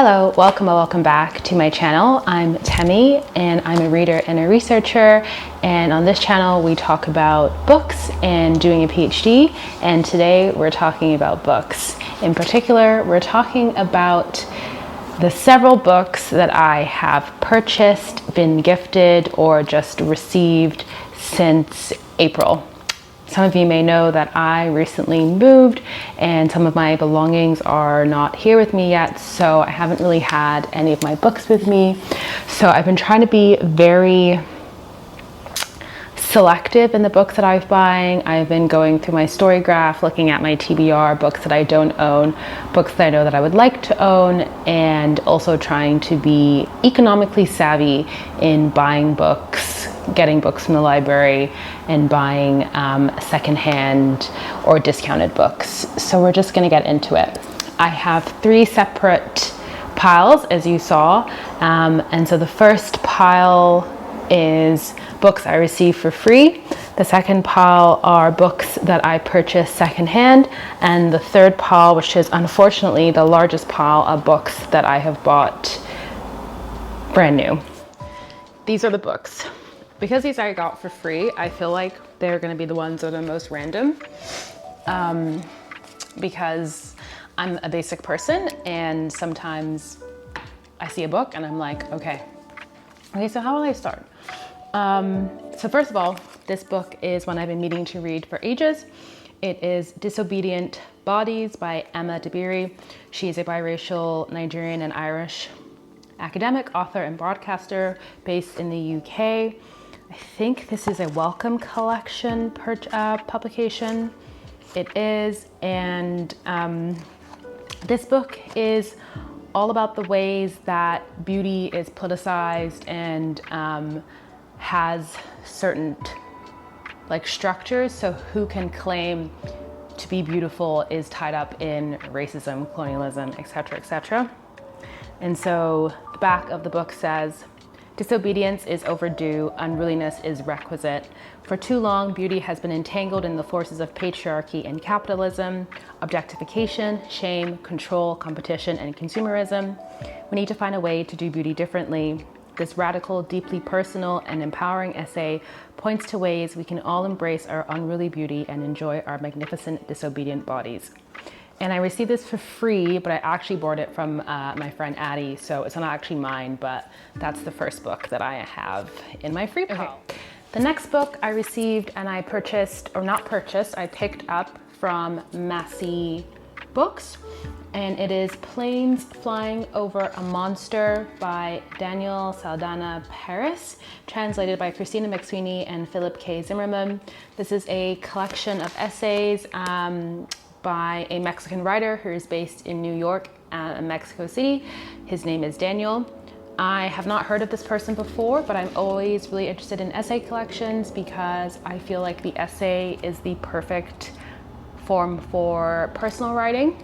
Hello, welcome back to my channel. I'm Temi and I'm a reader and a researcher, and on this channel we talk about books and doing a PhD, and today we're talking about books. In particular, we're talking about the several books that I have purchased, been gifted, or just received since April. Some of you may know that I recently moved and some of my belongings are not here with me yet, so I haven't really had any of my books with me. So I've been trying to be very selective in the books that I'm buying. I've been going through my story graph, looking at my TBR, books that I don't own, books that I know that I would like to own, and also trying to be economically savvy in buying books, getting books from the library, and buying secondhand or discounted books. So we're just gonna get into it. I have three separate piles, as you saw, and so the first pile is books I received for free. The second pile are books that I purchased secondhand, and the third pile, which is unfortunately the largest pile, of books that I have bought brand new. These are the books. Because these I got for free, I feel like they're gonna be the ones that are the most random, because I'm a basic person and sometimes I see a book and I'm like, okay, so how will I start? So first of all, this book is one I've been meaning to read for ages. It is Disobedient Bodies by Emma Dabiri. She is a biracial Nigerian and Irish academic, author, and broadcaster based in the UK. I think this is a Wellcome Collection publication. It is, and this book is all about the ways that beauty is politicized and has certain structures. So who can claim to be beautiful is tied up in racism, colonialism, etc., etc. And so the back of the book says, disobedience is overdue, unruliness is requisite. For too long, beauty has been entangled in the forces of patriarchy and capitalism, objectification, shame, control, competition, and consumerism. We need to find a way to do beauty differently. This radical, deeply personal, and empowering essay points to ways we can all embrace our unruly beauty and enjoy our magnificent, disobedient bodies. And I received this for free, but I actually bought it from my friend Addie, so it's not actually mine, but that's the first book that I have in my free pile. Okay. The next book I received and I purchased, or not purchased, I picked up from Massey Books, and it is Planes Flying Over a Monster by Daniel Saldaña Paris, translated by Christina McSweeney and Philip K. Zimmerman. This is a collection of essays by a Mexican writer who is based in New York and Mexico City. His name is Daniel. I have not heard of this person before, but I'm always really interested in essay collections because I feel like the essay is the perfect form for personal writing.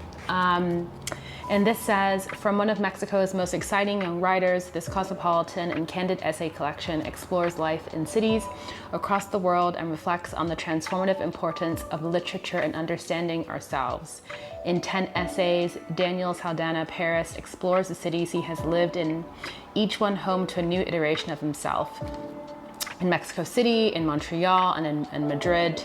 And this says, from one of Mexico's most exciting young writers, this cosmopolitan and candid essay collection explores life in cities across the world and reflects on the transformative importance of literature and understanding ourselves. In 10 essays, Daniel Saldaña Paris explores the cities he has lived in, each one home to a new iteration of himself. In Mexico City, in Montreal, and in Madrid,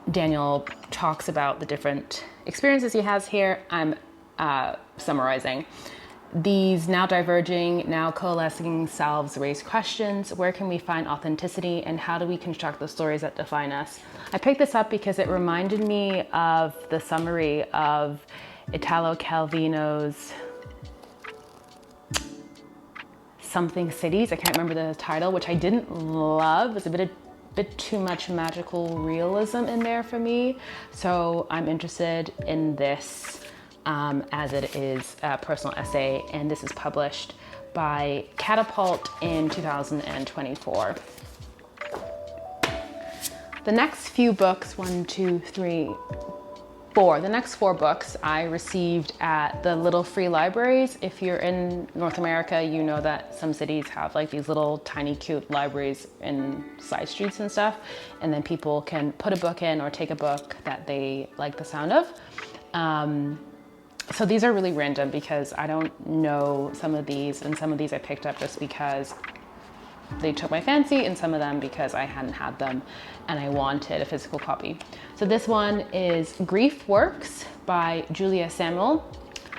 Daniel talks about the different experiences he has here. I'm summarizing. These now diverging, now coalescing selves raise questions. Where can we find authenticity, and how do we construct the stories that define us? I picked this up because it reminded me of the summary of Italo Calvino's Something Cities. I can't remember the title, which I didn't love. It's a bit too much magical realism in there for me. So I'm interested in this as it is a personal essay, and this is published by Catapult in 2024. The next few books, 1, 2, 3, 4. The next 4 books I received at the little free libraries. If you're in North America, you know that some cities have these little tiny cute libraries in side streets and stuff, and then people can put a book in or take a book that they like the sound of. So these are really random because I don't know some of these, and some of these I picked up just because they took my fancy, and some of them because I hadn't had them and I wanted a physical copy. So this one is Grief Works by Julia Samuel.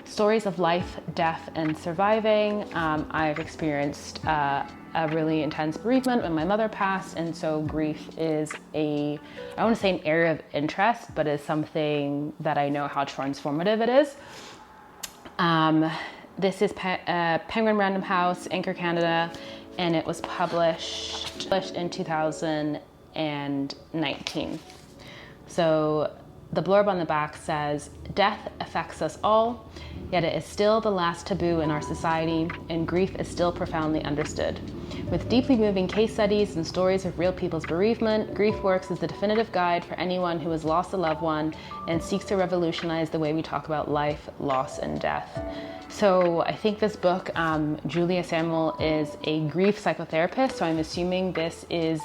Stories of life, death, and surviving. I've experienced a really intense bereavement when my mother passed, and so grief is I don't want to say an area of interest, but is something that I know how transformative it is. This is Penguin Random House, Anchor Canada, and it was published in 2019. So the blurb on the back says, "Death affects us all, yet it is still the last taboo in our society, and grief is still profoundly understood. With deeply moving case studies and stories of real people's bereavement, Grief Works is the definitive guide for anyone who has lost a loved one and seeks to revolutionize the way we talk about life, loss, and death." So I think this book, Julia Samuel is a grief psychotherapist, so I'm assuming this is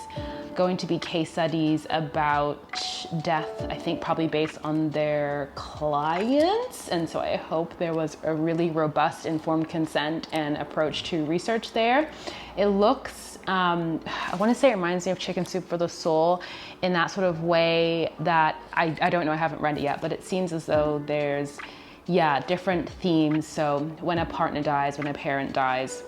going to be case studies about death, I think probably based on their clients. And so I hope there was a really robust, informed consent and approach to research there. It looks, I want to say it reminds me of Chicken Soup for the Soul in that sort of way that I don't know, I haven't read it yet, but it seems as though there's, different themes. So when a partner dies, when a parent dies,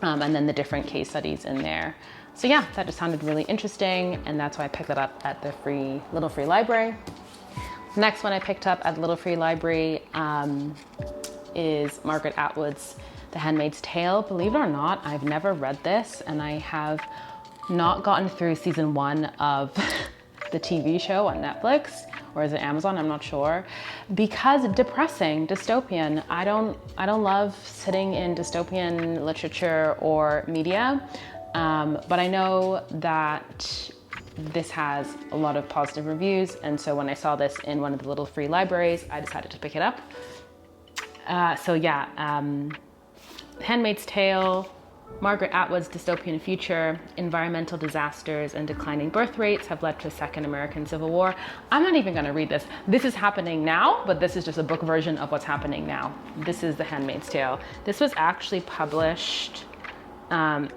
and then the different case studies in there. So yeah, that just sounded really interesting, and that's why I picked it up at the Little Free Library. Next one I picked up at Little Free Library is Margaret Atwood's The Handmaid's Tale. Believe it or not, I've never read this, and I have not gotten through season 1 of the TV show on Netflix, or is it Amazon? I'm not sure. Because depressing, dystopian. I don't love sitting in dystopian literature or media. But I know that this has a lot of positive reviews, and so when I saw this in one of the Little Free Libraries, I decided to pick it up. Handmaid's Tale, Margaret Atwood's dystopian future, environmental disasters and declining birth rates have led to a second American Civil War. I'm not even going to read this. This is happening now, but this is just a book version of what's happening now. This is The Handmaid's Tale. This was actually published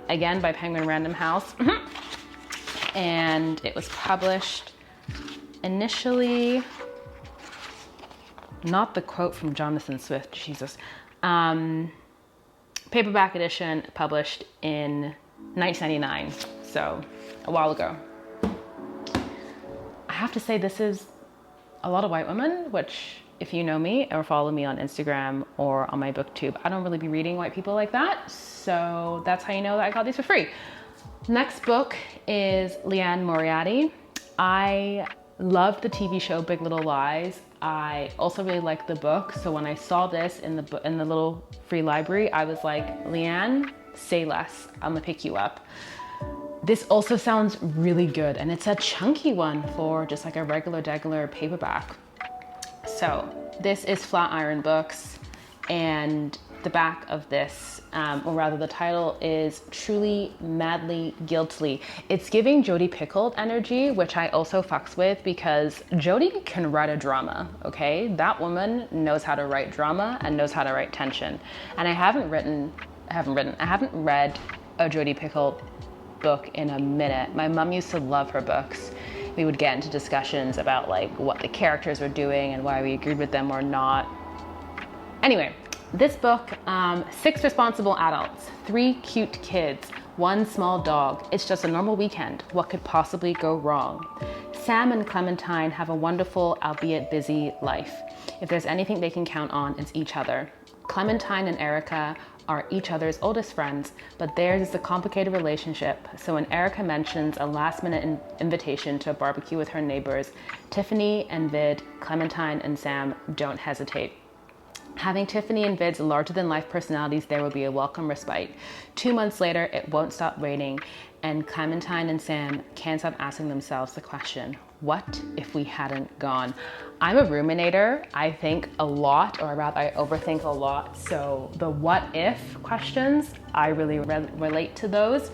again by Penguin Random House, and it was published initially, not the quote from Jonathan Swift, Jesus, paperback edition, published in 1999, so a while ago. I have to say, this is a lot of white women, which, if you know me or follow me on Instagram or on my booktube, I don't really be reading white people like that. So that's how you know that I got these for free. Next book is Liane Moriarty. I loved the TV show Big Little Lies. I also really liked the book. So when I saw this in the Little Free Library, I was like, Liane, say less. I'm gonna pick you up. This also sounds really good, and it's a chunky one for just like a regular paperback. So this is Flatiron Books, and the back of this, or rather the title is Truly, Madly, Guiltily. It's giving Jodi Picoult energy, which I also fucks with because Jodi can write a drama, okay? That woman knows how to write drama and knows how to write tension. And I haven't read a Jodi Picoult book in a minute. My mom used to love her books. We would get into discussions about like what the characters were doing and why we agreed with them or not. Anyway, this book, 6 responsible adults, 3 cute kids, 1 small dog. It's just a normal weekend. What could possibly go wrong? Sam and Clementine have a wonderful, albeit busy, life. If there's anything they can count on, it's each other. Clementine and Erica are each other's oldest friends, but theirs is a complicated relationship. So when Erica mentions a last-minute invitation to a barbecue with her neighbors, Tiffany and Vid, Clementine and Sam don't hesitate. Having Tiffany and Vid's larger-than-life personalities there will be a welcome respite. 2 months later, it won't stop raining, and Clementine and Sam can't stop asking themselves the question, what if we hadn't gone? I'm a ruminator. I think a lot, or rather I overthink a lot. So the what if questions, I really relate to those.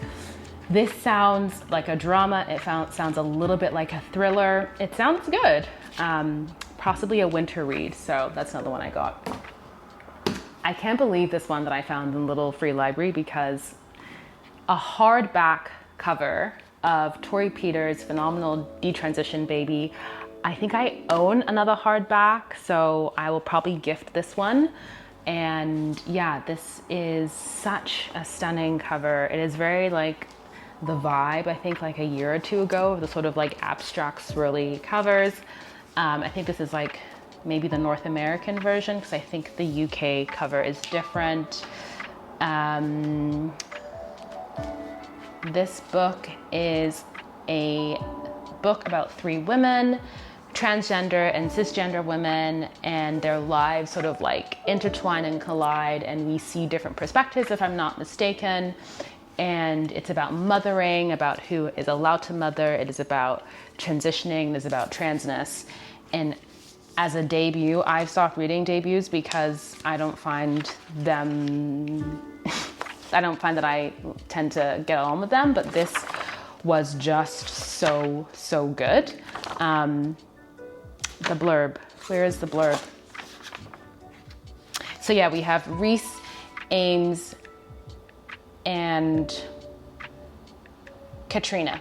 This sounds like a drama. It sounds a little bit like a thriller. It sounds good. possibly a winter read. So that's another one I got. I can't believe this one that I found in Little Free Library, because a hardback cover of Torrey Peters' phenomenal Detransition baby. I think I own another hardback, so I will probably gift this one. And yeah, this is such a stunning cover. It is very like the vibe, I think, like a year or two ago, the sort of like abstract swirly covers. I think this is like maybe the North American version, because I think the UK cover is different. This book is a book about 3 women, transgender and cisgender women, and their lives sort of like intertwine and collide, and we see different perspectives, if I'm not mistaken. And it's about mothering, about who is allowed to mother. It is about transitioning. It is about transness. And as a debut, I've stopped reading debuts because I don't find them, I don't find that I tend to get on with them, but this was just so, so good. The blurb, where is the blurb? So yeah, we have Reese, Ames, and Katrina.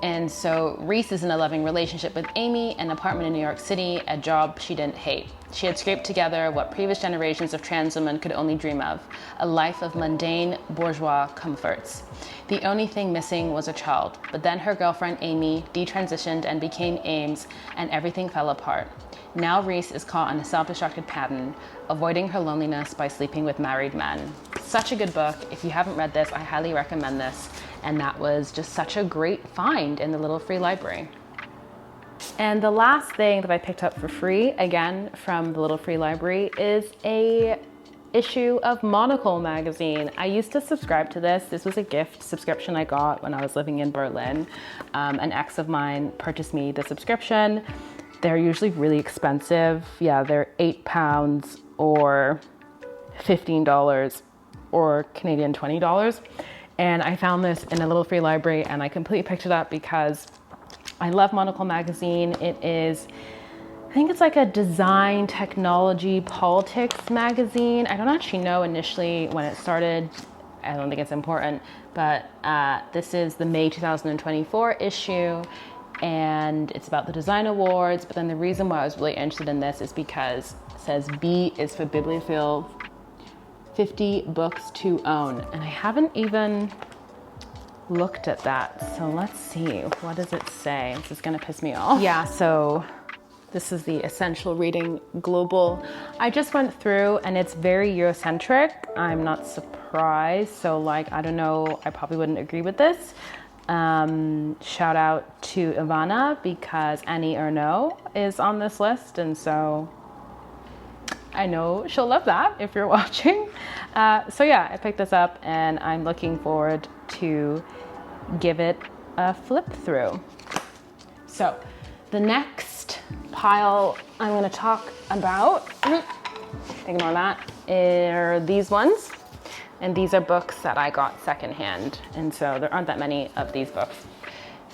And so Reese is in a loving relationship with Amy, an apartment in New York City, a job she didn't hate. She had scraped together what previous generations of trans women could only dream of, a life of mundane bourgeois comforts. The only thing missing was a child, but then her girlfriend Amy detransitioned and became Ames, and everything fell apart. Now Reese is caught in a self-destructive pattern, avoiding her loneliness by sleeping with married men. Such a good book. If you haven't read this, I highly recommend this. And that was just such a great find in the Little Free Library. And the last thing that I picked up for free, again from the Little Free Library, is a issue of Monocle magazine. I used to subscribe to this. This was a gift subscription I got when I was living in Berlin. An ex of mine purchased me the subscription. They're usually really expensive. Yeah, they're £8 or $15 or Canadian $20. And I found this in a Little Free Library, and I completely picked it up because I love Monocle magazine. It is, I think it's like a design, technology, politics magazine. I don't actually know initially when it started. I don't think it's important, but this is the May 2024 issue, and it's about the design awards. But then the reason why I was really interested in this is because it says B is for bibliophile, 50 books to own. And I haven't even looked at that. So let's see, what does it say? This is gonna piss me off. Yeah, so this is the Essential Reading Global. I just went through, and it's very Eurocentric. I'm not surprised. So like, I don't know, I probably wouldn't agree with this. Shout out to Ivana, because Annie Ernaux is on this list, and so I know she'll love that if you're watching. So yeah, I picked this up, and I'm looking forward to give it a flip through. So the next pile I'm going to talk about, ignore that, are these ones. And these are books that I got secondhand. And so there aren't that many of these books.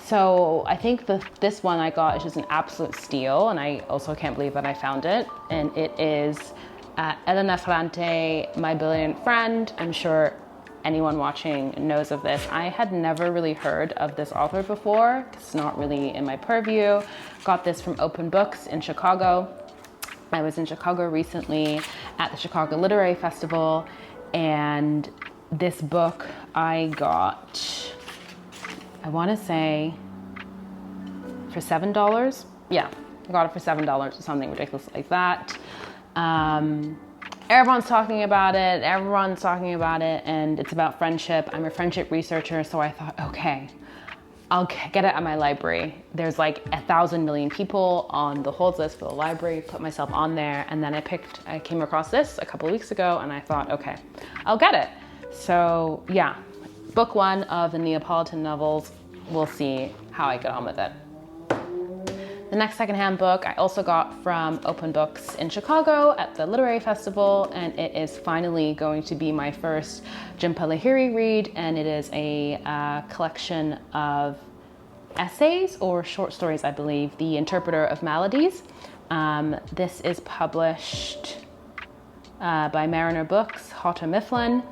So I think this one I got is just an absolute steal, and I also can't believe that I found it. And it is Elena Ferrante, My Brilliant Friend. I'm sure anyone watching knows of this. I had never really heard of this author before. It's not really in my purview. Got this from Open Books in Chicago. I was in Chicago recently at the Chicago Literary Festival, and this book I got, I want to say for $7. Yeah, I got it for $7 or something ridiculous like that. Everyone's talking about it, and it's about friendship. I'm a friendship researcher, so I thought, okay, I'll get it at my library. There's like 1,000 million people on the holds list for the library, put myself on there, and then I came across this a couple of weeks ago, and I thought, okay, I'll get it. So yeah, book one of the Neapolitan novels. We'll see how I get on with it. The next secondhand book I also got from Open Books in Chicago at the Literary Festival, and it is finally going to be my first Jhumpa Lahiri read, and it is a collection of essays or short stories, I believe, The Interpreter of Maladies This is published by Mariner Books, Houghton Mifflin,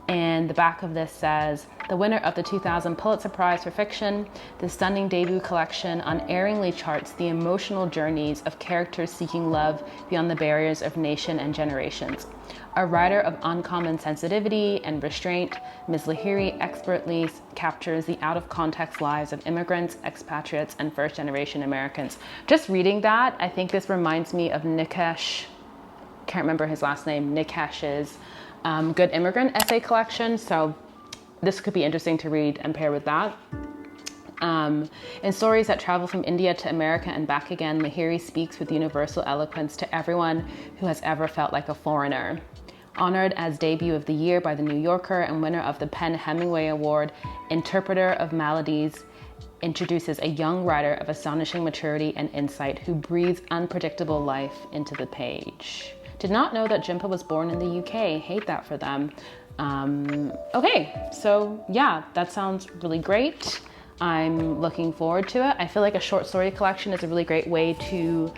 and the back of this says, the winner of the 2000 Pulitzer Prize for Fiction, the stunning debut collection unerringly charts the emotional journeys of characters seeking love beyond the barriers of nation and generations. A writer of uncommon sensitivity and restraint, Ms. Lahiri expertly captures the out-of-context lives of immigrants, expatriates, and first-generation Americans. Just reading that, I think this reminds me of Nikesh, can't remember his last name, Nikesh's Good Immigrant essay collection. So this could be interesting to read and pair with that. In stories that travel from India to America and back again, Lahiri speaks with universal eloquence to everyone who has ever felt like a foreigner. Honored as debut of the year by the New Yorker and winner of the Penn Hemingway Award, Interpreter of Maladies introduces a young writer of astonishing maturity and insight who breathes unpredictable life into the page. Did not know that Jhumpa was born in the UK. Hate that for them. Okay, so yeah, that sounds really great. I'm looking forward to it. I feel like a short story collection is a really great way to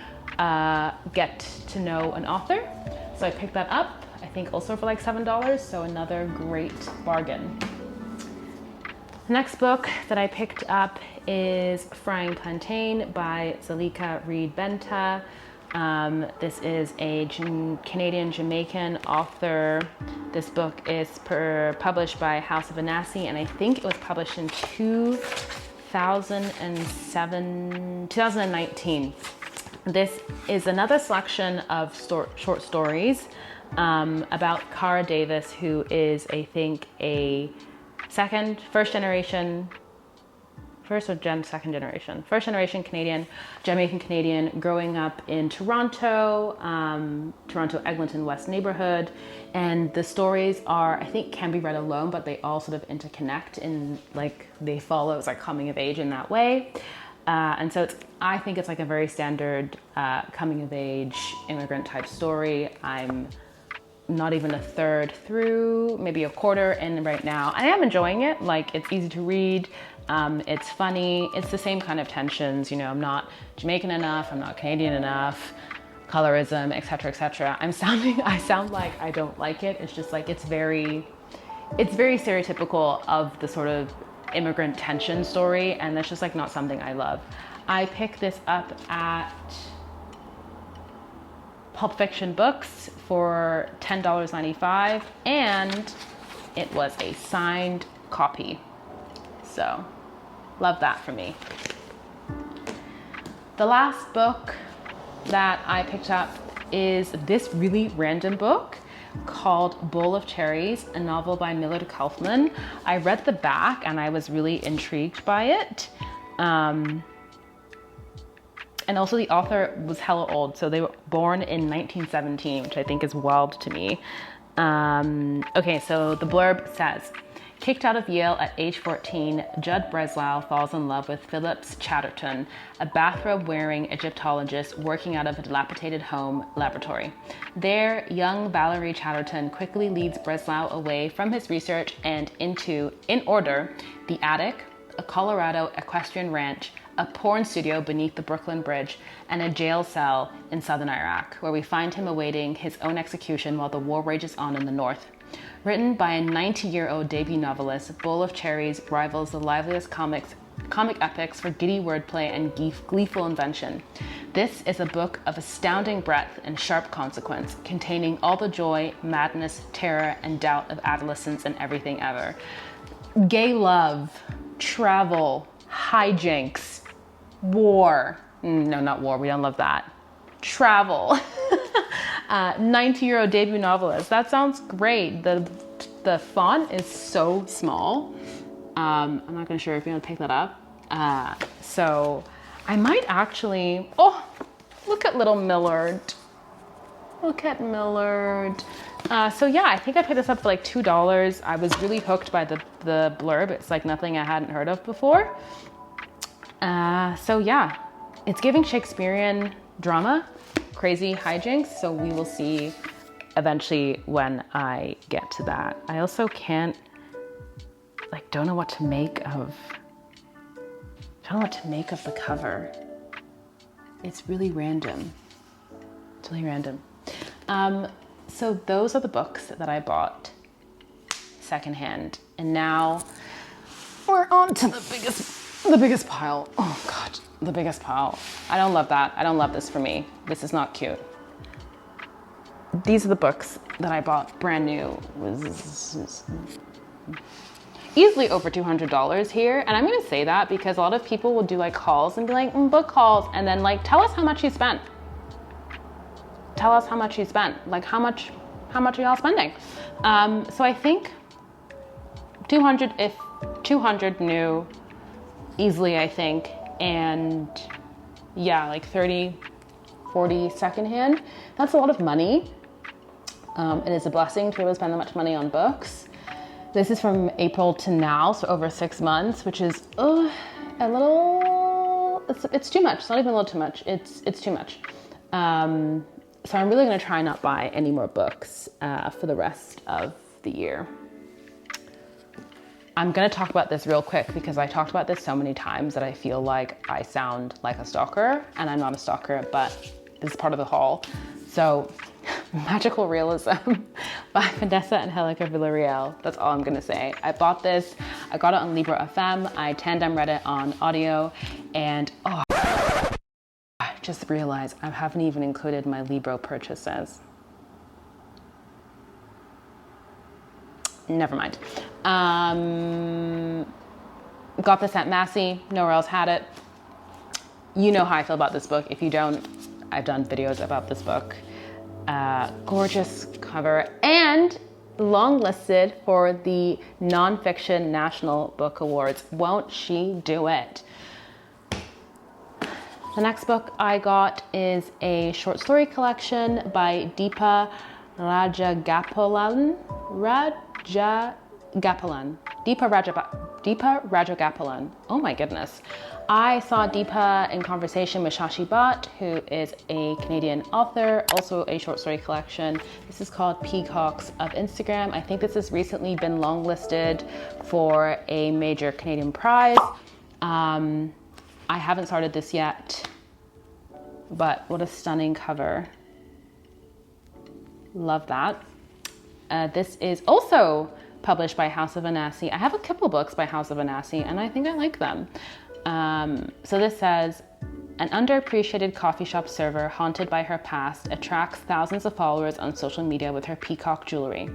get to know an author. So I picked that up, I think also for like $7, so another great bargain. The next book that I picked up is Frying Plantain by Zalika Reed Benta. This is a Canadian-Jamaican author. This book is published by House of Vanessa, and I think it was published in 2019. This is another selection of short stories about Cara Davis, who is, I think, a second generation Canadian, Jamaican Canadian, growing up in Toronto, Eglinton West neighborhood. And the stories are, I think, can be read alone, but they all sort of interconnect in like, they follow, it's like coming of age in that way. And so I think it's like a very standard coming of age immigrant type story. I'm not even a third through, maybe a quarter in right now. I am enjoying it. Like, it's easy to read. It's funny. It's the same kind of tensions. You know, I'm not Jamaican enough. I'm not Canadian enough. Colorism, etc., etc. I sound like I don't like it. It's just like, it's very stereotypical of the sort of immigrant tension story. And that's just like not something I love. I picked this up at Pulp Fiction Books for $10.95, and it was a signed copy. So, love that for me. The last book that I picked up is this really random book called Bowl of Cherries, a novel by Millard Kaufman. I read the back and I was really intrigued by it. And also the author was hella old, so they were born in 1917, which I think is wild to me. Okay, so the blurb says, kicked out of Yale at age 14, Judd Breslau falls in love with Phillips Chatterton, a bathrobe-wearing Egyptologist working out of a dilapidated home laboratory. There, young Valerie Chatterton quickly leads Breslau away from his research and into, in order, the attic, a Colorado equestrian ranch, a porn studio beneath the Brooklyn Bridge, and a jail cell in southern Iraq, where we find him awaiting his own execution while the war rages on in the north. Written by a 90-year-old debut novelist, Bowl of Cherries rivals the liveliest comic epics for giddy wordplay and gleeful invention. This is a book of astounding breadth and sharp consequence, containing all the joy, madness, terror, and doubt of adolescence and everything ever. Gay love, travel, hijinks, war. No, not war. We don't love that. Travel. 90-year-old debut novelist. That sounds great. The font is so small. I'm not gonna sure if you're gonna pick that up. So I might actually. Oh, look at little Millard. Look at Millard. So yeah, I think I picked this up for like $2. I was really hooked by the blurb. It's like nothing I hadn't heard of before. So yeah, it's giving Shakespearean drama, crazy hijinks. So we will see eventually when I get to that. I also don't know what to make of the cover. It's really random. Totally random. So those are the books that I bought secondhand. And now we're on to the biggest pile. Oh God, the biggest pile. I don't love that. I don't love this for me. This is not cute. These are the books that I bought brand new. Was easily over $200 here. And I'm gonna say that because a lot of people will do like hauls and be like, book hauls, and then like, tell us how much you spent. Tell us how much you spent. Like how much are y'all spending? So I think 200 new easily, I think. And yeah, like 30, 40 secondhand. That's a lot of money. It is a blessing to be able to spend that much money on books. This is from April to now, so over 6 months, which is a little, it's too much. It's not even a little too much. It's too much. So I'm really gonna try not buy any more books for the rest of the year. I'm gonna talk about this real quick because I talked about this so many times that I feel like I sound like a stalker, and I'm not a stalker, but this is part of the haul. So, Magical Realism by Vanessa and Angélica Villarreal. That's all I'm gonna say. I bought this, I got it on Libro FM, I tandem read it on audio, and oh, I just realized I haven't even included my Libro purchases. Never mind. Got this at Massey, nowhere else had it. You know how I feel about this book. If you don't, I've done videos about this book. Gorgeous cover and long listed for the Non-Fiction National Book Awards. Won't she do it? The next book I got is a short story collection by Deepa Rajagapalan. Deepa Rajagapalan. Oh my goodness. I saw Deepa in conversation with Shashi Bhatt, who is a Canadian author, also a short story collection. This is called Peacocks of Instagram. I think this has recently been longlisted for a major Canadian prize. I haven't started this yet, but what a stunning cover. Love that. This is also published by House of Vanessa. I have a couple books by House of Vanessa, and I think I like them. So this says, an underappreciated coffee shop server haunted by her past attracts thousands of followers on social media with her peacock jewelry.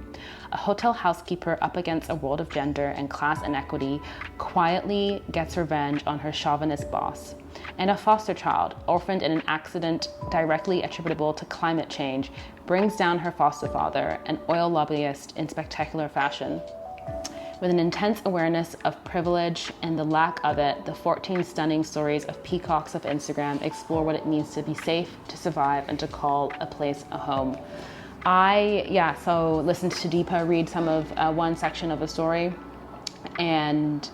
A hotel housekeeper up against a world of gender and class inequity quietly gets revenge on her chauvinist boss. And a foster child, orphaned in an accident directly attributable to climate change, brings down her foster father, an oil lobbyist, in spectacular fashion. With an intense awareness of privilege and the lack of it, the 14 stunning stories of Peacocks of Instagram explore what it means to be safe, to survive, and to call a place a home. So listened to Deepa read some of one section of a story and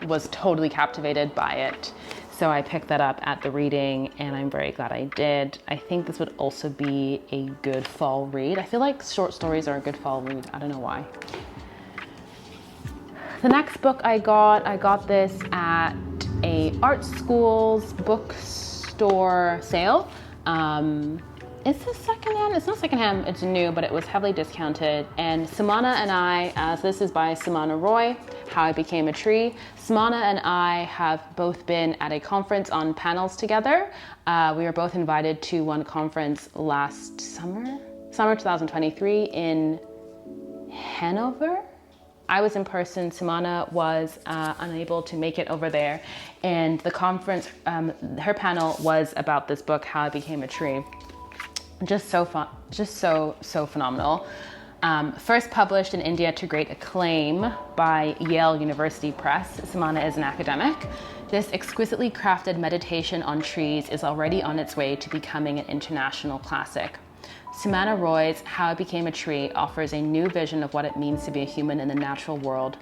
was totally captivated by it. So I picked that up at the reading, and I'm very glad I did. I think this would also be a good fall read. I feel like short stories are a good fall read. I don't know why. The next book I got this at a art school's bookstore sale. Is this secondhand? It's not secondhand, it's new, but it was heavily discounted. And Sumana and I, this is by Sumana Roy, How I Became a Tree. Sumana and I have both been at a conference on panels together. We were both invited to one conference last summer 2023 in Hanover. I was in person, Sumana was unable to make it over there. And the conference, her panel was about this book, How I Became a Tree. Just so fun, just so phenomenal. First published in India to great acclaim by Yale University Press. Sumana is an academic. This exquisitely crafted meditation on trees is already on its way to becoming an international classic. Sumana Roy's How I Became a Tree offers a new vision of what it means to be a human in the natural world.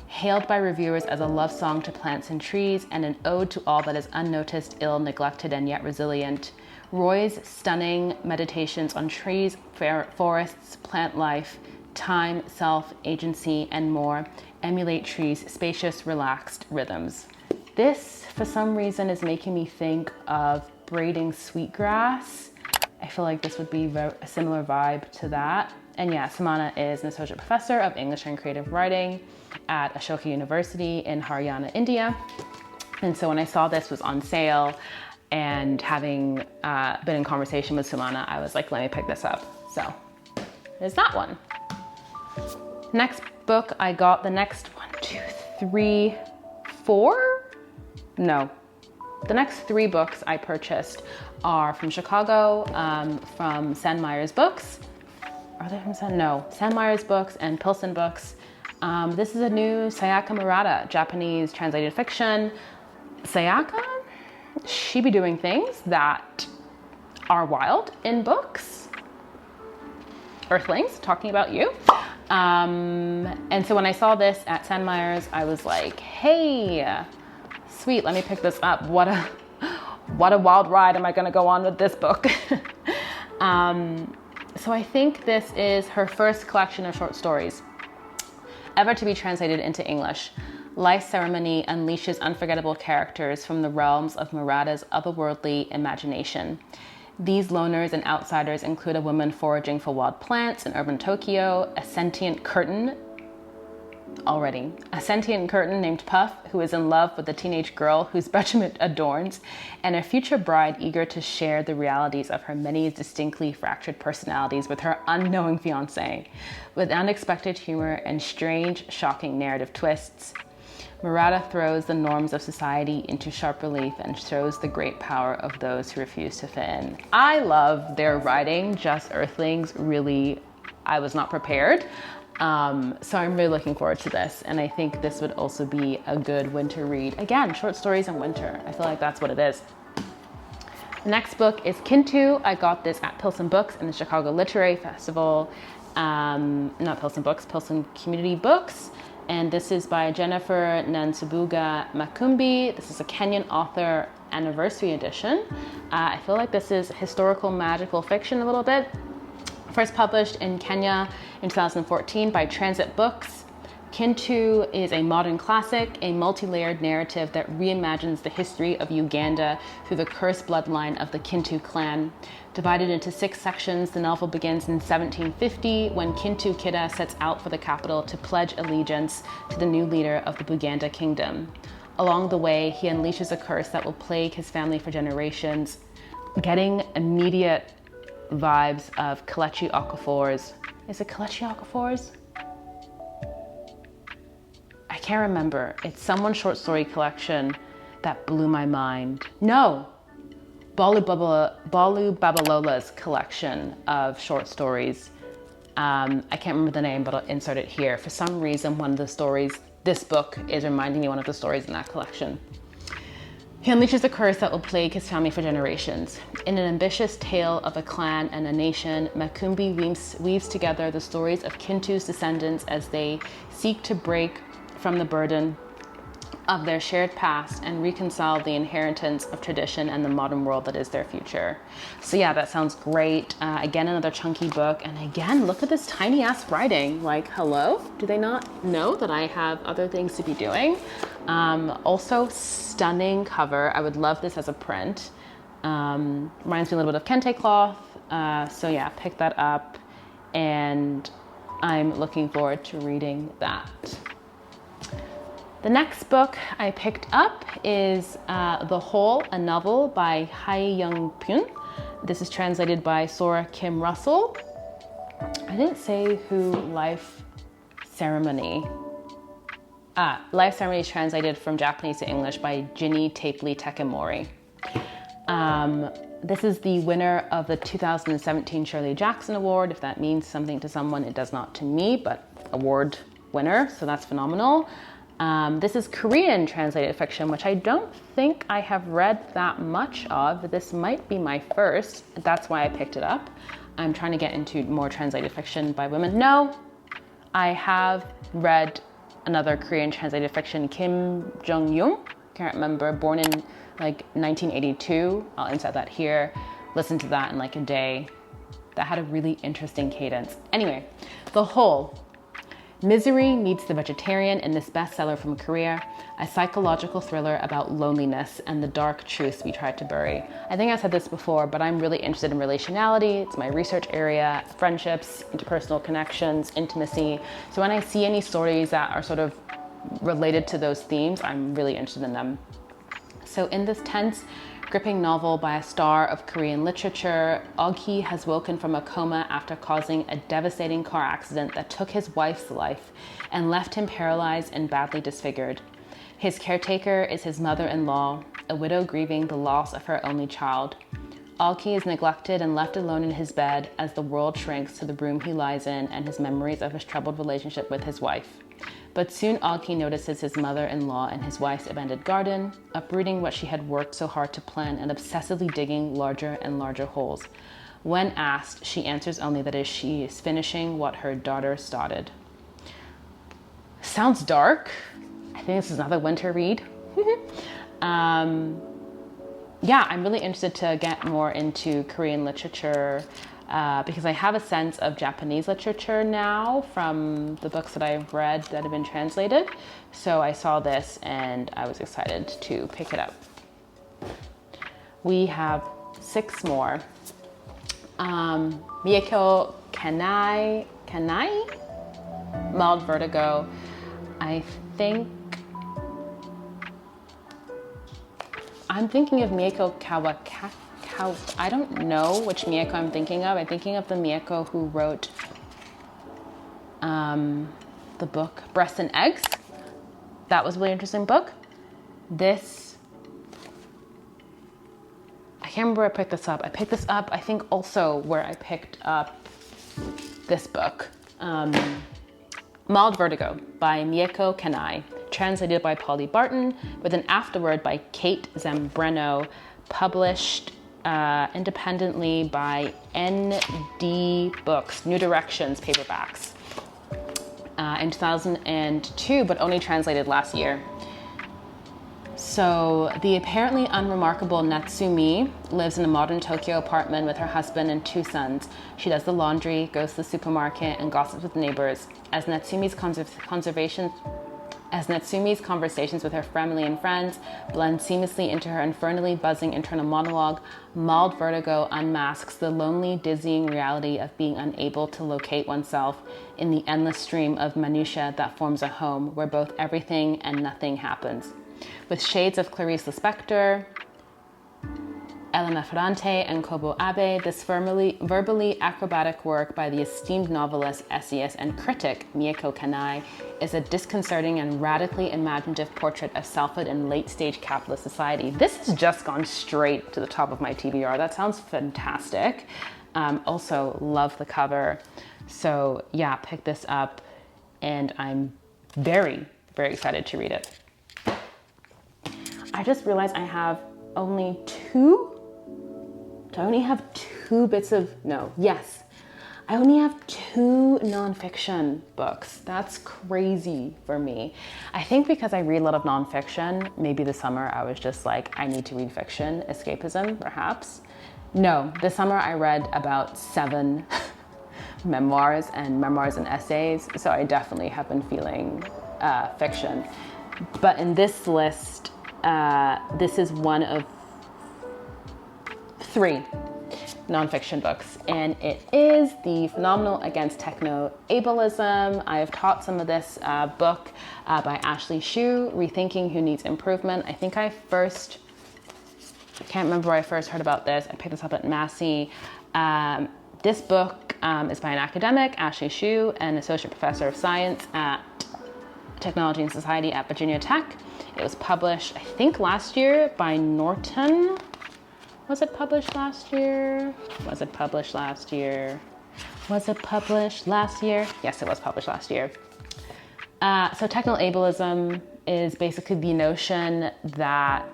Hailed by reviewers as a love song to plants and trees and an ode to all that is unnoticed, ill, neglected, and yet resilient, Roy's stunning meditations on trees, forests, plant life, time, self, agency, and more emulate trees' spacious, relaxed rhythms. This, for some reason, is making me think of braiding sweetgrass I feel like this would be a similar vibe to that. And yeah, Sumana is an associate professor of English and creative writing at Ashoka University in Haryana, India. And so when I saw this was on sale and having been in conversation with Sumana, I was like, let me pick this up. So there's that one. Next book, I got the next 1, 2, 3, 4? No. The next 3 books I purchased are from Chicago, from St. Meyers Books. Are they from St. Meyers Books and Pilsen Books. This is a new Sayaka Murata, Japanese translated fiction. Sayaka, she be doing things that are wild in books. Earthlings, talking about you. And so when I saw this at St. Meyers, I was like, hey, sweet, let me pick this up. What a wild ride am I gonna go on with this book? So I think this is her first collection of short stories ever to be translated into English. Life Ceremony unleashes unforgettable characters from the realms of Murata's otherworldly imagination. These loners and outsiders include a woman foraging for wild plants in urban Tokyo, a sentient curtain named Puff, who is in love with a teenage girl whose regiment adorns, and a future bride eager to share the realities of her many distinctly fractured personalities with her unknowing fiancé. With unexpected humor and strange, shocking narrative twists, Murata throws the norms of society into sharp relief and shows the great power of those who refuse to fit in. I love their writing, Just Earthlings. Really, I was not prepared. So I'm really looking forward to this. And I think this would also be a good winter read. Again, short stories in winter. I feel like that's what it is. The next book is Kintu. I got this at Pilsen Books and the Chicago Literary Festival. Not Pilsen Books, Pilsen Community Books. And this is by Jennifer Nansubuga Makumbi. This is a Kenyan author anniversary edition. I feel like this is historical magical fiction a little bit. First published in Kenya in 2014 by Transit Books. Kintu is a modern classic, a multi-layered narrative that reimagines the history of Uganda through the cursed bloodline of the Kintu clan. Divided into 6 sections, the novel begins in 1750 when Kintu Kida sets out for the capital to pledge allegiance to the new leader of the Buganda kingdom. Along the way, he unleashes a curse that will plague his family for generations, getting immediate vibes of Kelechi Okafor's. Is it Kelechi Okafor's? I can't remember. It's someone's short story collection that blew my mind. No, Balu Babalola's collection of short stories. I can't remember the name, but I'll insert it here. For some reason, one of the stories, this book is reminding me of one of the stories in that collection. He unleashes a curse that will plague his family for generations. In an ambitious tale of a clan and a nation, Makumbi weaves together the stories of Kintu's descendants as they seek to break from the burden of their shared past and reconcile the inheritance of tradition and the modern world that is their future. So yeah, that sounds great. Again, another chunky book. And again, look at this tiny ass writing. Like, hello? Do they not know that I have other things to be doing? Also, stunning cover. I would love this as a print. Reminds me a little bit of kente cloth. So yeah, pick that up. And I'm looking forward to reading that. The next book I picked up is The Whole, a novel by Hai Young Pyun. This is translated by Sora Kim Russell. I didn't say who Life Ceremony. Life Ceremony is translated from Japanese to English by Ginny Tapley Tekemori. This is the winner of the 2017 Shirley Jackson Award. If that means something to someone, it does not to me, but award winner, so that's phenomenal. This is Korean translated fiction, which I don't think I have read that much of. This might be my first. That's why I picked it up. I'm trying to get into more translated fiction by women. No, I have read another Korean translated fiction, Kim Jung-yoon. Can't remember, born in like 1982. I'll insert that here. Listened to that in like a day. That had a really interesting cadence. Anyway, The Whole. Misery meets the vegetarian in this bestseller from Korea, a psychological thriller about loneliness and the dark truths we try to bury. I think I've said this before, but I'm really interested in relationality. It's my research area, friendships, interpersonal connections, intimacy. So when I see any stories that are sort of related to those themes, I'm really interested in them. So in this tense, gripping novel by a star of Korean literature, Og-hee has woken from a coma after causing a devastating car accident that took his wife's life and left him paralyzed and badly disfigured. His caretaker is his mother-in-law, a widow grieving the loss of her only child. Og-hee is neglected and left alone in his bed as the world shrinks to the room he lies in and his memories of his troubled relationship with his wife. But soon Og-hee notices his mother-in-law in his wife's abandoned garden, uprooting what she had worked so hard to plan and obsessively digging larger and larger holes. When asked, she answers only that she is finishing what her daughter started. Sounds dark. I think this is another winter read. Yeah, I'm really interested to get more into Korean literature because I have a sense of Japanese literature now from the books that I've read that have been translated. So I saw this and I was excited to pick it up. We have 6 more. Miyako Kanai? Mild Vertigo. I'm thinking of Miyako Kawakaki. I don't know which Miyako I'm thinking of. I'm thinking of the Miyako who wrote the book Breasts and Eggs. That was a really interesting book. This, I can't remember where I picked this up. I picked this up, I think also where I picked up this book. Mild Vertigo by Miyako Kanai, translated by Polly Barton, with an afterword by Kate Zambreno, published independently by ND Books, New Directions paperbacks, in 2002, but only translated last year. So the apparently unremarkable Natsumi lives in a modern Tokyo apartment with her husband and 2 sons. She does the laundry, goes to the supermarket, and gossips with neighbors. As Natsumi's conversations with her family and friends blend seamlessly into her infernally buzzing internal monologue, Mild Vertigo unmasks the lonely, dizzying reality of being unable to locate oneself in the endless stream of minutiae that forms a home where both everything and nothing happens. With shades of Clarice Lispector, Elena Ferrante, and Kobo Abe, this verbally acrobatic work by the esteemed novelist, essayist, and critic Miyako Kanai is a disconcerting and radically imaginative portrait of selfhood in late-stage capitalist society. This has just gone straight to the top of my TBR. That sounds fantastic. Also, love the cover. So yeah, pick this up, and I'm very, very excited to read it. I just realized I have only 2. Do I only have 2 bits of, I only have 2 nonfiction books. That's crazy for me. I think because I read a lot of nonfiction, maybe this summer I was just like, I need to read fiction, escapism, perhaps. No, this summer I read about 7 memoirs and essays, so I definitely have been feeling fiction. But in this list, this is one of 3 nonfiction books, and it is The Phenomenal Against Technoableism. I have taught some of this book by Ashley Shew, Rethinking Who Needs Improvement. I think I can't remember where I first heard about this. I picked this up at Massey. This book is by an academic, Ashley Shew, an associate professor of science at Technology and Society at Virginia Tech. It was published, I think, last year by Norton. Was it published last year? Yes, it was published last year. So technoableism is basically the notion that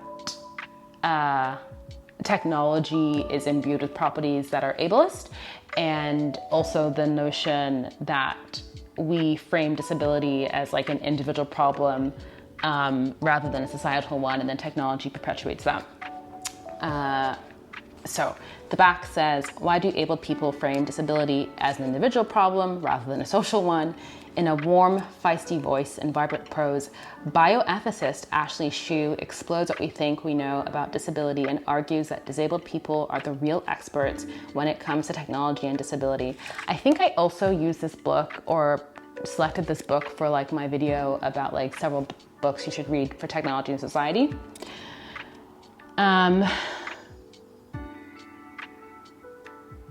technology is imbued with properties that are ableist, and also the notion that we frame disability as like an individual problem rather than a societal one, and then technology perpetuates that. So the back says, why do able people frame disability as an individual problem rather than a social one? In a warm, feisty voice and vibrant prose, bioethicist Ashley Shew explodes what we think we know about disability and argues that disabled people are the real experts when it comes to technology and disability. I think I also used this book or selected this book for like my video about like several books you should read for technology and society.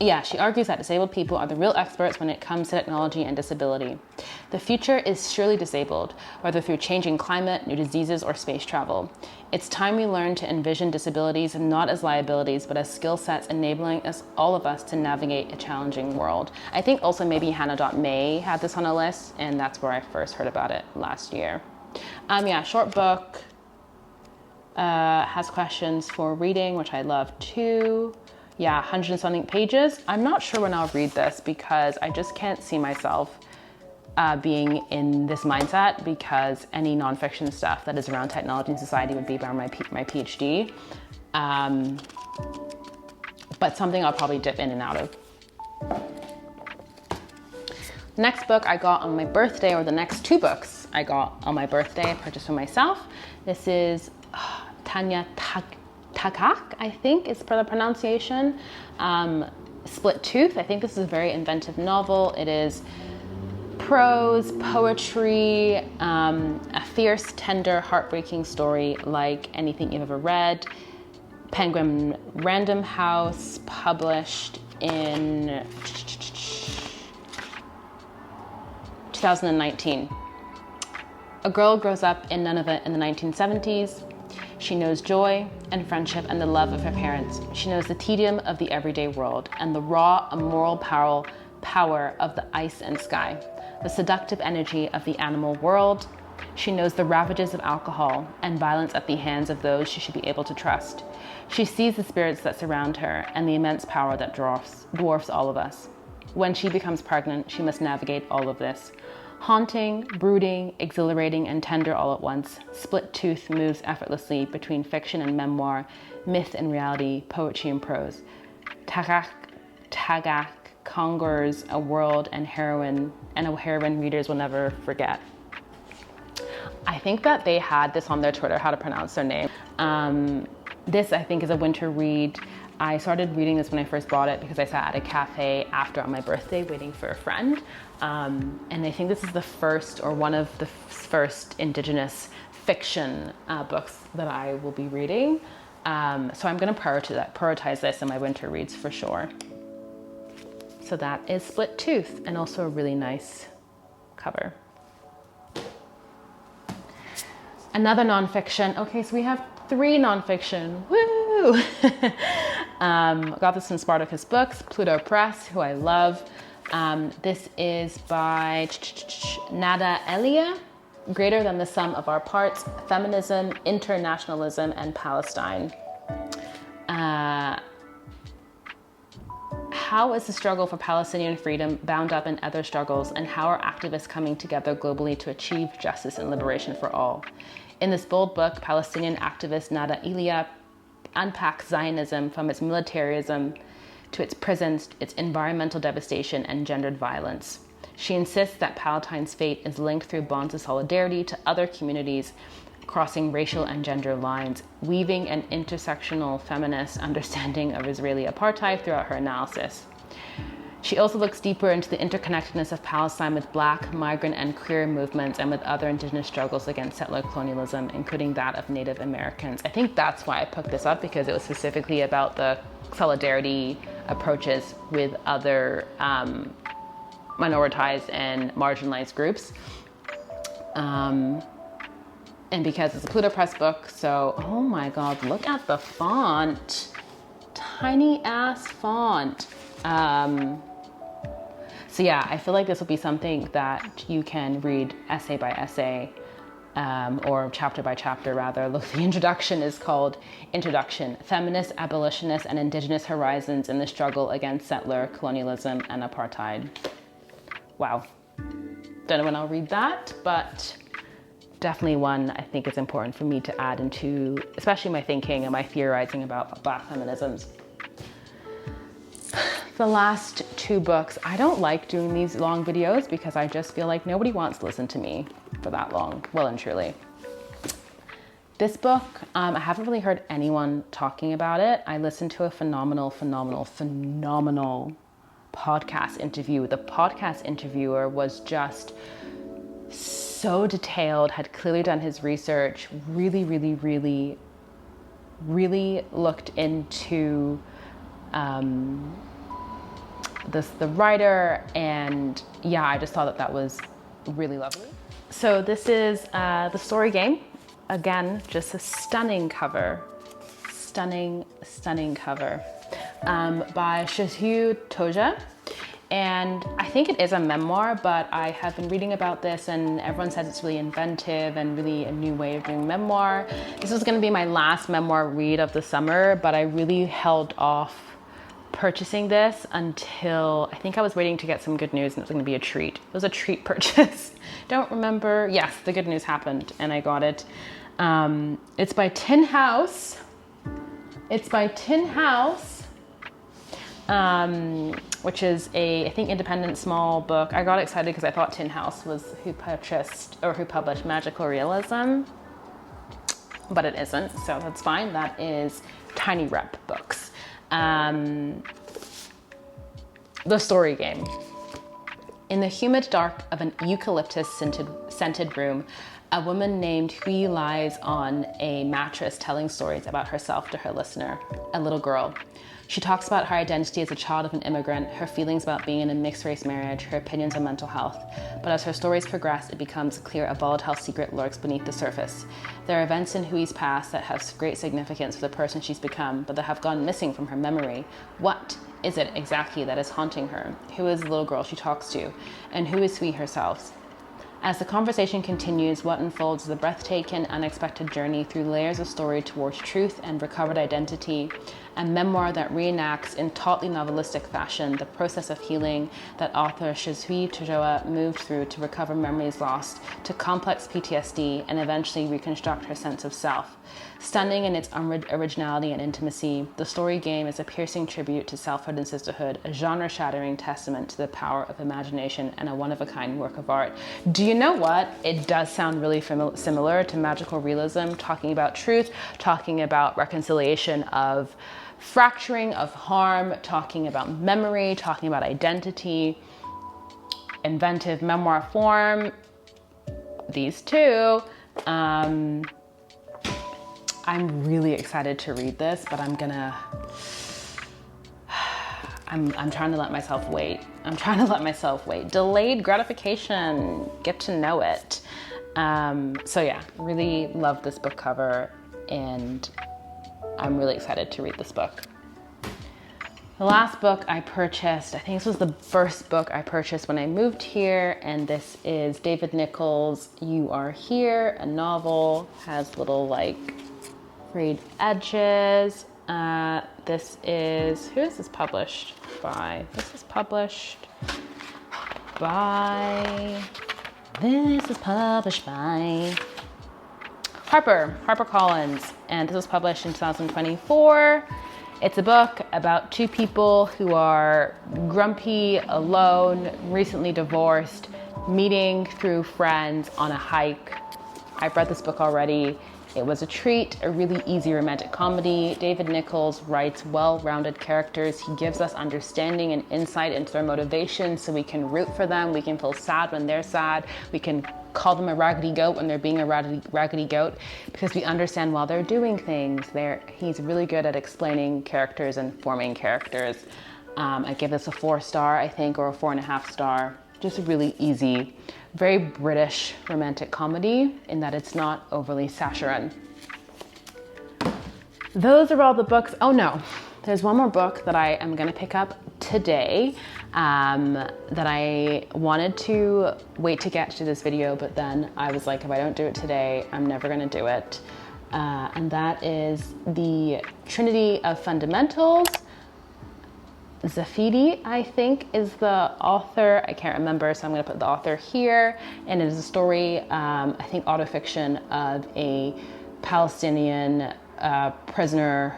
Yeah, she argues that disabled people are the real experts when it comes to technology and disability. The future is surely disabled, whether through changing climate, new diseases, or space travel. It's time we learn to envision disabilities not as liabilities, but as skill sets enabling all of us to navigate a challenging world. I think also maybe Hannah.May had this on a list, and that's where I first heard about it last year. Yeah, short book, has questions for reading, which I love too. Yeah, 100 and something pages. I'm not sure when I'll read this because I just can't see myself being in this mindset, because any nonfiction stuff that is around technology and society would be around my PhD. But something I'll probably dip in and out of. The next book I got on my birthday, or the next two books I got on my birthday, I purchased for myself. This is Tanya Takak, I think is the pronunciation. Split Tooth. I think this is a very inventive novel. It is prose, poetry, a fierce, tender, heartbreaking story like anything you've ever read. Penguin Random House, published in 2019. A girl grows up in Nunavut in the 1970s. She knows joy and friendship and the love of her parents. She knows the tedium of the everyday world and the raw, immoral power of the ice and sky, the seductive energy of the animal world. She knows the ravages of alcohol and violence at the hands of those she should be able to trust. She sees the spirits that surround her and the immense power that dwarfs all of us. When she becomes pregnant, she must navigate all of this. Haunting, brooding, exhilarating, and tender all at once, Split Tooth moves effortlessly between fiction and memoir, myth and reality, poetry and prose. Tagak conquers a world and a heroine readers will never forget. I think that they had this on their Twitter, how to pronounce their name. This, I think, is a winter read. I started reading this when I first bought it because I sat at a cafe after on my birthday waiting for a friend. And I think this is the first, or one of the first, Indigenous fiction books that I will be reading. So I'm going to prioritize this in my winter reads for sure. So that is Split Tooth, and also a really nice cover. Another nonfiction. Okay, so we have 3 nonfiction. Woo! Got this from Spartacus Books, Pluto Press, who I love. This is by Nada Elia, Greater Than the Sum of Our Parts, Feminism, Internationalism, and Palestine. How is the struggle for Palestinian freedom bound up in other struggles, and how are activists coming together globally to achieve justice and liberation for all? In this bold book, Palestinian activist Nada Elia unpacks Zionism from its militarism to its prisons, its environmental devastation, and gendered violence. She insists that Palestine's fate is linked through bonds of solidarity to other communities, crossing racial and gender lines, weaving an intersectional feminist understanding of Israeli apartheid throughout her analysis. She also looks deeper into the interconnectedness of Palestine with Black, migrant, and queer movements, and with other Indigenous struggles against settler colonialism, including that of Native Americans. I think that's why I picked this up, because it was specifically about the solidarity approaches with other minoritized and marginalized groups. And because it's a Pluto Press book, so, oh my God, look at the font. Tiny ass font. So yeah, I feel like this will be something that you can read essay by essay, or chapter by chapter rather. Look, the introduction is called Introduction, Feminist, Abolitionist, and Indigenous Horizons in the Struggle Against Settler Colonialism and Apartheid. Wow. Don't know when I'll read that, but definitely one I think is important for me to add into, especially my thinking and my theorizing about Black feminisms. The last two books, I don't like doing these long videos because I just feel like nobody wants to listen to me for that long, well and truly. This book, I haven't really heard anyone talking about it. I listened to a phenomenal podcast interview. The podcast interviewer was just so detailed, had clearly done his research, really looked into the writer, and yeah, I just thought that that was really lovely. So this is The Story Game. Again, just a stunning cover, stunning cover by shze-hui tjoa. And I think it is a memoir, but I have been reading about this and everyone says it's really inventive and really a new way of doing memoir. This was gonna be my last memoir read of the summer, but I really held off purchasing this until I think I was waiting to get some good news and it was gonna be a treat. It was a treat purchase. Don't remember. Yes, the good news happened and I got it. It's by Tin House. Which is I think independent small book. I got excited because I thought Tin House was who published magical realism, but it isn't, so that's fine. That is Tiny Rep Books. The Story Game. In the humid dark of an eucalyptus scented room, a woman named Hui lies on a mattress telling stories about herself to her listener, a little girl. She talks about her identity as a child of an immigrant, her feelings about being in a mixed-race marriage, her opinions on mental health. But as her stories progress, it becomes clear a volatile secret lurks beneath the surface. There are events in Hui's past that have great significance for the person she's become, but that have gone missing from her memory. What is it exactly that is haunting her? Who is the little girl she talks to? And who is Hui herself? As the conversation continues, what unfolds is a breathtaking, unexpected journey through layers of story towards truth and recovered identity, a memoir that reenacts in tautly novelistic fashion the process of healing that author shze-hui tjoa moved through to recover memories lost, to complex PTSD, and eventually reconstruct her sense of self. Stunning in its originality and intimacy, The Story Game is a piercing tribute to selfhood and sisterhood, a genre-shattering testament to the power of imagination, and a one-of-a-kind work of art. Do you know what? It does sound really similar to magical realism, talking about truth, talking about reconciliation of fracturing, of harm, talking about memory, talking about identity, inventive memoir form. These two. I'm really excited to read this, but I'm trying to let myself wait. Delayed gratification, get to know it. So yeah, really love this book cover and I'm really excited to read this book. The last book I purchased, I think this was the first book I purchased when I moved here, and this is David Nichols' You Are Here, a novel, has little like frayed edges. This is, who is this published by? This is published by HarperCollins, and this was published in 2024. It's a book about two people who are grumpy, alone, recently divorced, meeting through friends on a hike. I've read this book already. It was a treat, a really easy romantic comedy. David Nichols writes well-rounded characters. He gives us understanding and insight into their motivations so we can root for them. We can feel sad when they're sad. We can call them a raggedy goat when they're being a raggedy goat because we understand while they're doing things. He's really good at explaining characters and forming characters. I give this a 4-star, I think, or a 4.5 star. Just a really easy, very British romantic comedy in that it's not overly saccharine. Those are all the books. Oh no, there's one more book that I am gonna pick up today that I wanted to wait to get to this video, but then I was like, if I don't do it today, I'm never gonna do it. And that is The Trinity of Fundamentals. Zafidi, I think, is the author. I can't remember, so I'm going to put the author here. And it is a story, I think autofiction, of a Palestinian prisoner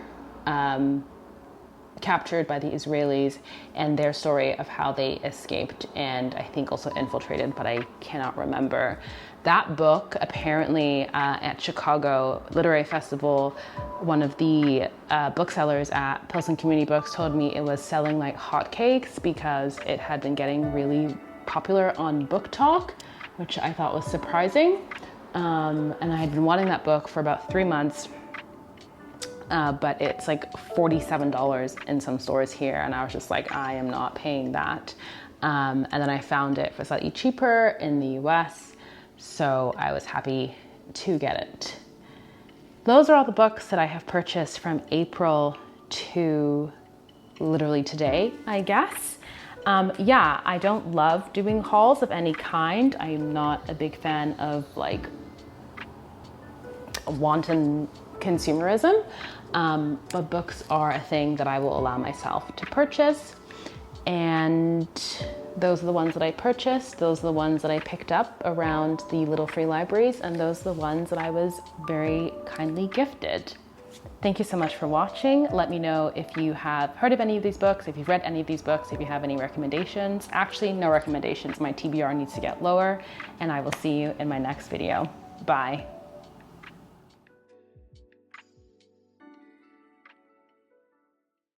captured by the Israelis and their story of how they escaped and I think also infiltrated, but I cannot remember. That book, apparently at Chicago Literary Festival, one of the booksellers at Pilsen Community Books told me it was selling like hotcakes because it had been getting really popular on Book Talk, which I thought was surprising. And I had been wanting that book for about 3 months. But it's like $47 in some stores here. And I was just like, I am not paying that. And then I found it for slightly cheaper in the US. So I was happy to get it. Those are all the books that I have purchased from April to literally today, I guess. Yeah, I don't love doing hauls of any kind. I am not a big fan of like wanton consumerism, but books are a thing that I will allow myself to purchase, and those are the ones that I purchased, those are the ones that I picked up around the little free libraries, and those are the ones that I was very kindly gifted. Thank you so much for watching. Let me know if you have heard of any of these books, if you've read any of these books, if you have any recommendations. Actually, no recommendations. My TBR needs to get lower, and I will see you in my next video. Bye.